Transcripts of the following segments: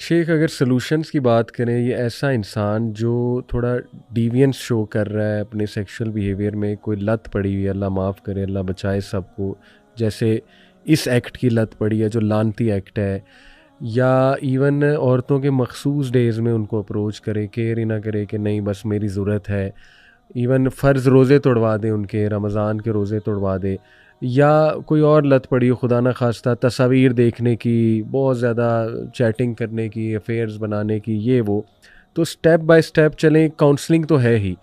شیخ اگر سلوشنس کی بات کریں، یہ ایسا انسان جو تھوڑا ڈیوینس شو کر رہا ہے اپنے سیکشل بیہیویئر میں، کوئی لت پڑی ہوئی ہے، اللہ معاف کرے، اللہ بچائے سب کو، جیسے اس ایکٹ کی لت پڑی ہے جو لانتی ایکٹ ہے، یا ایون عورتوں کے مخصوص ڈیز میں ان کو اپروچ کرے، کیئر ہی نہ کرے کہ نہیں بس میری ضرورت ہے، ایون فرض روزے توڑوا دے، ان کے رمضان کے روزے توڑوا دے، یا کوئی اور لت پڑی ہو خدا نہ خواستہ تصاویر دیکھنے کی، بہت زیادہ چیٹنگ کرنے کی، افیئرز بنانے کی، یہ وہ، تو اسٹیپ بائی اسٹیپ چلیں. کاؤنسلنگ تو ہے ہی،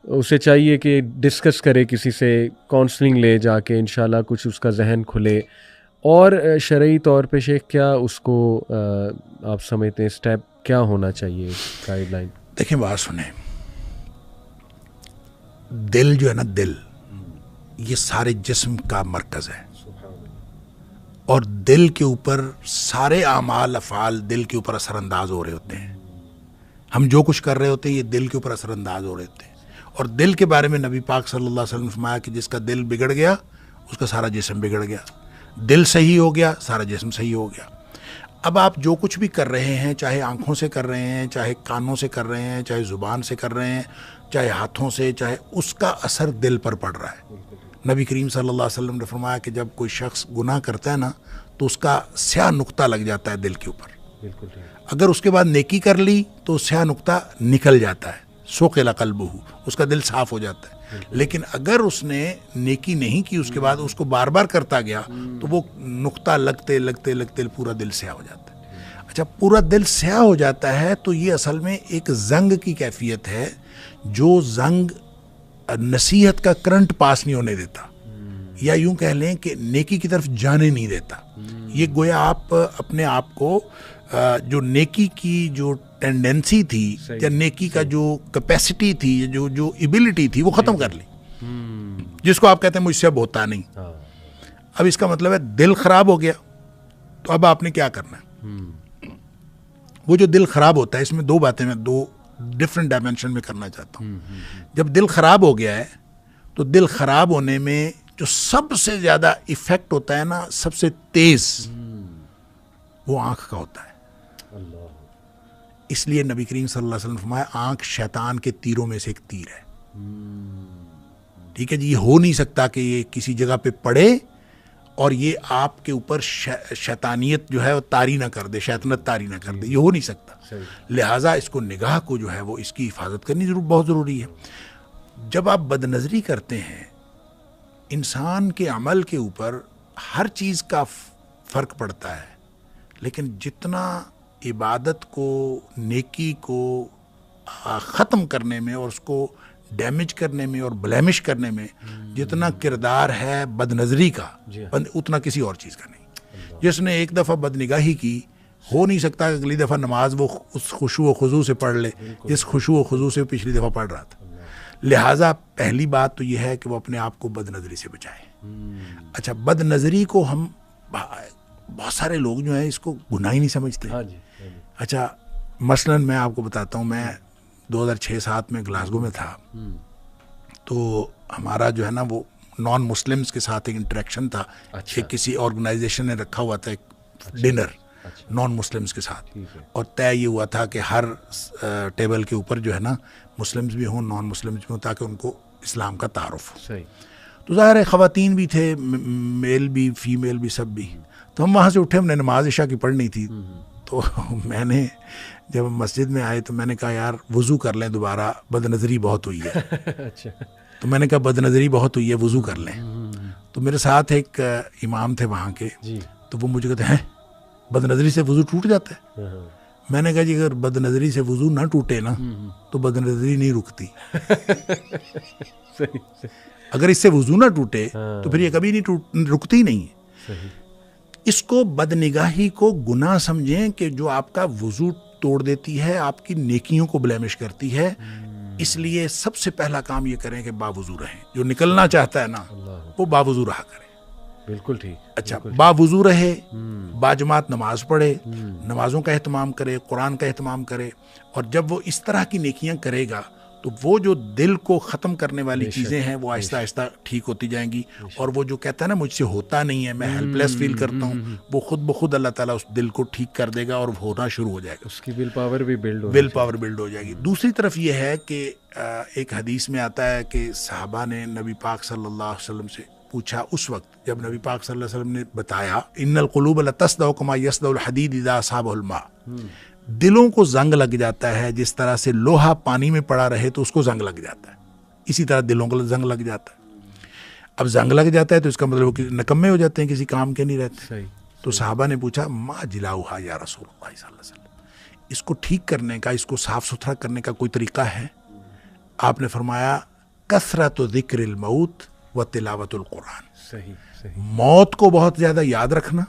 اسے چاہیے کہ ڈسکس کرے کسی سے، کاؤنسلنگ لے جا کے انشاءاللہ کچھ اس کا ذہن کھلے. اور شرعی طور پہ شیخ کیا اس کو آپ سمجھتے ہیں اسٹیپ کیا ہونا چاہیے، گائیڈ لائن؟ دیکھیں بات سنیں، دل جو ہے نا، دل یہ سارے جسم کا مرکز ہے، اور دل کے اوپر سارے اعمال افعال دل کے اوپر اثر انداز ہو رہے ہوتے ہیں. ہم جو کچھ کر رہے ہوتے ہیں یہ دل کے اوپر اثر انداز ہو رہے ہوتے ہیں. اور دل کے بارے میں نبی پاک صلی اللہ علیہ وسلم نے فرمایا کہ جس کا دل بگڑ گیا اس کا سارا جسم بگڑ گیا. دل صحیح ہو گیا سارا جسم صحیح ہو گیا. اب آپ جو کچھ بھی کر رہے ہیں، چاہے آنکھوں سے کر رہے ہیں، چاہے کانوں سے کر رہے ہیں، چاہے زبان سے کر رہے ہیں، چاہے ہاتھوں سے، چاہے اس کا اثر دل پر پڑ رہا ہے. نبی کریم صلی اللہ علیہ وسلم نے فرمایا کہ جب کوئی شخص گناہ کرتا ہے نا تو اس کا سیاہ نقطہ لگ جاتا ہے دل کے اوپر. اگر اس کے بعد نیکی کر لی تو سیاہ نقطہ نکل جاتا ہے، سوقل قلبہ، اس کا دل صاف ہو جاتا ہے. لیکن اگر اس نے نیکی نہیں کی، اس کے بعد اس کو بار بار کرتا گیا تو وہ نقطہ لگتے لگتے لگتے پورا دل سیاہ ہو جاتا ہے. اچھا، پورا دل سیاہ ہو جاتا ہے تو یہ اصل میں ایک زنگ کی کیفیت ہے، جو زنگ نصیحت کا کرنٹ پاس نہیں ہونے دیتا، یا یوں کہہ لیں کہ نیکی کی طرف جانے نہیں دیتا. یہ گویا آپ اپنے آپ کو جو نیکی کی جو ٹینڈنسی تھی یا نیکی کا جو کیپیسٹی تھی، جو ایبلٹی تھی، وہ ختم کر لی، جس کو آپ کہتے ہیں مجھ سے اب ہوتا نہیں. اب اس کا مطلب ہے دل خراب ہو گیا. تو اب آپ نے کیا کرنا ہے؟ وہ جو دل خراب ہوتا ہے، اس میں دو باتیں میں دو ڈفرینٹ ڈائمینشن میں کرنا چاہتا ہوں. جب دل خراب ہو گیا ہے تو دل خراب ہونے میں جو سب سے زیادہ ایفیکٹ ہوتا ہے نا، سب سے تیز، وہ آنکھ کا ہوتا ہے. اس لیے نبی کریم صلی اللہ علیہ وسلم نے فرمایا آنکھ شیطان کے تیروں میں سے ایک تیر ہے. ٹھیک ہے جی، یہ ہو نہیں سکتا کہ یہ کسی جگہ پہ پڑے اور یہ آپ کے اوپر شیطانیت جو ہے وہ طاری نہ کر دے، شیطنت طاری نہ کر دے، یہ ہو نہیں سکتا. لہٰذا اس کو نگاہ کو جو ہے وہ اس کی حفاظت کرنی بہت ضروری ہے. جب آپ بد نظری کرتے ہیں، انسان کے عمل کے اوپر ہر چیز کا فرق پڑتا ہے، لیکن جتنا عبادت کو، نیکی کو ختم کرنے میں اور اس کو ڈیمیج کرنے میں اور بلیمش کرنے میں جتنا کردار ہے بد نظری کا، اتنا کسی اور چیز کا نہیں. جس نے ایک دفعہ بد نگاہی کی، ہو نہیں سکتا کہ اگلی دفعہ نماز وہ اس خشوع و خضوع سے پڑھ لے جس خشوع و خضوع سے پچھلی دفعہ پڑھ رہا تھا. لہٰذا پہلی بات تو یہ ہے کہ وہ اپنے آپ کو بد نظری سے بچائے. اچھا، بد نظری کو ہم بہت سارے لوگ جو ہیں اس کو گناہ ہی نہیں سمجھتے. اچھا، مثلاً میں آپ کو بتاتا ہوں، میں 2006-07 میں گلاسگو میں تھا، تو ہمارا جو ہے نا وہ نان مسلمس کے ساتھ ایک انٹریکشن تھا. کسی آرگنائزیشن نے رکھا ہوا تھا ایک ڈنر نان مسلمس کے ساتھ، اور طے یہ ہوا تھا کہ ہر ٹیبل کے اوپر جو ہے نا مسلمس بھی ہوں، نان مسلمس بھی ہوں، تاکہ ان کو اسلام کا تعارف ہو. تو ظاہر ہے خواتین بھی تھے، میل بھی، فیمیل بھی، سب بھی. تو ہم وہاں سے اٹھے، ہم نے نماز عشاء کی پڑھنی تھی. تو میں نے جب مسجد میں آئے تو میں نے کہا یار وضو کر لیں دوبارہ، بد نظری بہت ہوئی ہے. تو میں نے کہا بد نظری بہت ہوئی ہے، وضو کر لیں. تو میرے ساتھ ایک امام تھے وہاں کے، تو وہ مجھے کہتے ہیں بد نظری سے وضو ٹوٹ جاتا ہے؟ میں نے کہا جی اگر بد نظری سے وضو نہ ٹوٹے نا تو بد نظری نہیں رکتی. اگر اس سے وضو نہ ٹوٹے تو پھر یہ کبھی نہیں رکتی نہیں. اس کو بد نگاہی کو گناہ سمجھیں کہ جو آپ کا وضو توڑ دیتی ہے، آپ کی نیکیوں کو بلیمش کرتی ہے. اس لیے سب سے پہلا کام یہ کریں کہ باوضو رہیں. جو نکلنا چاہتا ہے نا وہ باوضو رہا کرے. بالکل ٹھیک. اچھا، باوضو رہے، باجماعت نماز پڑھے، نمازوں کا اہتمام کرے، قرآن کا اہتمام کرے. اور جب وہ اس طرح کی نیکیاں کرے گا تو وہ جو دل کو ختم کرنے والی چیزیں ہیں وہ آہستہ آہستہ ٹھیک ہوتی جائیں گی. اور وہ جو کہتا ہے نا مجھ سے ہوتا نہیں ہے, میں ہیلپ لیس فیل کرتا ہوں, وہ خود بخود اللہ تعالیٰ اس دل کو ٹھیک کر دے گا اور ہونا شروع ہو جائے گا, اس کی ول پاور بھی بلڈ ہو جائے گی. دوسری طرف یہ ہے کہ ایک حدیث میں آتا ہے کہ صحابہ نے نبی پاک صلی اللہ علیہ وسلم سے پوچھا, اس وقت جب نبی پاک صلی اللہ علیہ وسلم نے بتایا ان القلوب لتصدع کما یصدع الحدید اذا اصابہ الماء, دلوں کو زنگ لگ جاتا ہے جس طرح سے لوہا پانی میں پڑا رہے تو اس کو زنگ لگ جاتا ہے, اسی طرح دلوں کو زنگ لگ جاتا ہے. اب زنگ لگ جاتا ہے تو اس کا مطلب کہ نکمے ہو جاتے ہیں, کسی کام کے نہیں رہتے. تو صحابہ نے پوچھا ما جلاؤہا یا رسول اللہ صلی اللہ علیہ وسلم, اس کو ٹھیک کرنے کا, اس کو صاف ستھرا کرنے کا کوئی طریقہ ہے؟ آپ نے فرمایا کثرت ذکر الموت و تلاوت القرآن, موت کو بہت زیادہ یاد رکھنا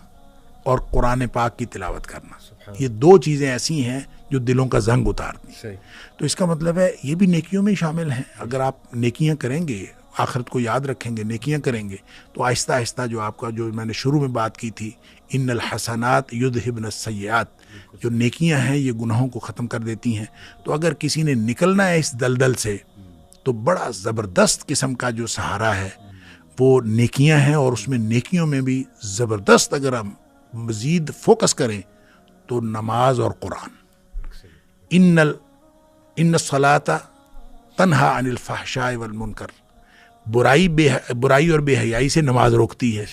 اور قرآن پاک کی تلاوت کرنا, یہ دو چیزیں ایسی ہیں جو دلوں کا زنگ اتارتی. تو اس کا مطلب ہے یہ بھی نیکیوں میں شامل ہیں. اگر آپ نیکیاں کریں گے, آخرت کو یاد رکھیں گے, نیکیاں کریں گے, تو آہستہ آہستہ جو آپ کا, جو میں نے شروع میں بات کی تھی, ان الحسنات یذہبن السیئات, جو نیکیاں ہیں یہ گناہوں کو ختم کر دیتی ہیں. تو اگر کسی نے نکلنا ہے اس دلدل سے تو بڑا زبردست قسم کا جو سہارا ہے وہ نیکیاں ہیں, اور اس میں نیکیوں میں بھی زبردست اگر ہم مزید فوکس کریں تو نماز اور قرآن. ان الصلاۃ تنہا عن الفحشاء والمنکر, برائی اور بے حیائی سے نماز روکتی ہے.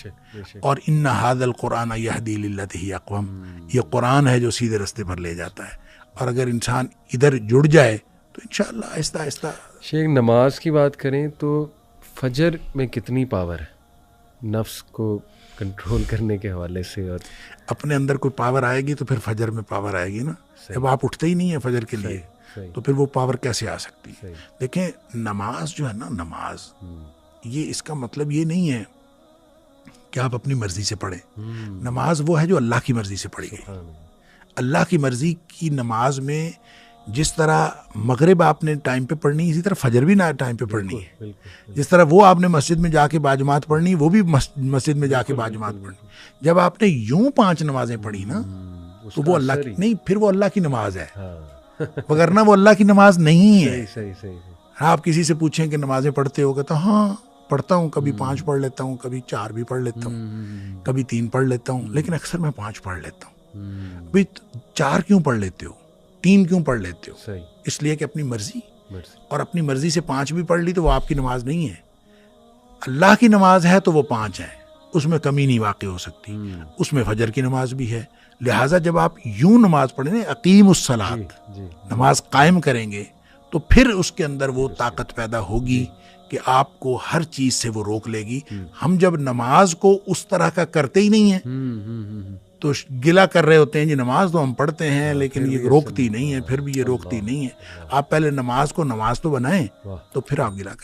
اور ان ھذا القرآن یہدی للتی ہی اقوم, یہ قرآن ہے جو سیدھے رستے پر لے جاتا ہے. اور اگر انسان ادھر جڑ جائے تو انشاءاللہ آہستہ آہستہ. شیخ نماز کی بات کریں تو فجر میں کتنی پاور ہے نفس کو کنٹرول کرنے کے حوالے سے؟ اور اپنے اندر کوئی پاور آئے گی تو پھر فجر میں پاور آئے گی نا. جب آپ اٹھتے ہی نہیں ہیں فجر کے لیے تو پھر وہ پاور کیسے آ سکتی؟ دیکھیں نماز جو ہے نا, نماز یہ اس کا مطلب یہ نہیں ہے کہ آپ اپنی مرضی سے پڑھیں. نماز وہ ہے جو اللہ کی مرضی سے پڑھی گئی. اللہ کی مرضی کی نماز میں جس طرح مغرب آپ نے ٹائم پہ پڑھنی ہے, اسی طرح فجر بھی ٹائم پہ پڑھنی ہے. جس طرح وہ آپ نے مسجد میں جا کے باجماعت پڑھنی, وہ بھی مسجد میں جا کے باجماعت پڑھنی. جب آپ نے یوں 5 نمازیں پڑھی نا تو وہ اللہ کی نہیں, پھر وہ اللہ کی نماز ہے, وگرنہ وہ اللہ کی نماز نہیں ہے. آپ کسی سے پوچھیں کہ نمازیں پڑھتے ہو, کہتا ہاں پڑھتا ہوں, کبھی 5 پڑھ لیتا ہوں, کبھی 4 بھی پڑھ لیتا ہوں, کبھی 3 پڑھ لیتا ہوں, لیکن اکثر میں 5 پڑھ لیتا ہوں. بھئی 4 کیوں پڑھ لیتے ہو, 3 کیوں پڑھ لیتے ہو؟ اس لیے کہ اپنی مرضی, اور اپنی مرضی سے 5 بھی پڑھ لی تو وہ آپ کی نماز نہیں ہے. اللہ کی نماز ہے تو وہ 5 ہے, اس میں کمی نہیں واقع ہو سکتی. اس میں فجر کی نماز بھی ہے. لہٰذا جب آپ یوں نماز پڑھیں نا, اقیم الصلاۃ, نماز قائم کریں گے, تو پھر اس کے اندر وہ طاقت پیدا ہوگی کہ آپ کو ہر چیز سے وہ روک لے گی. ہم جب نماز کو اس طرح کا کرتے ہی نہیں ہیں تو گلا کر رہے ہوتے ہیں جی نماز تو ہم پڑھتے ہیں لیکن یہ روکتی نہیں ہے, پھر بھی یہ روکتی نہیں ہے. آپ پہلے نماز کو نماز تو بنائیں تو پھر آپ گلا کریں.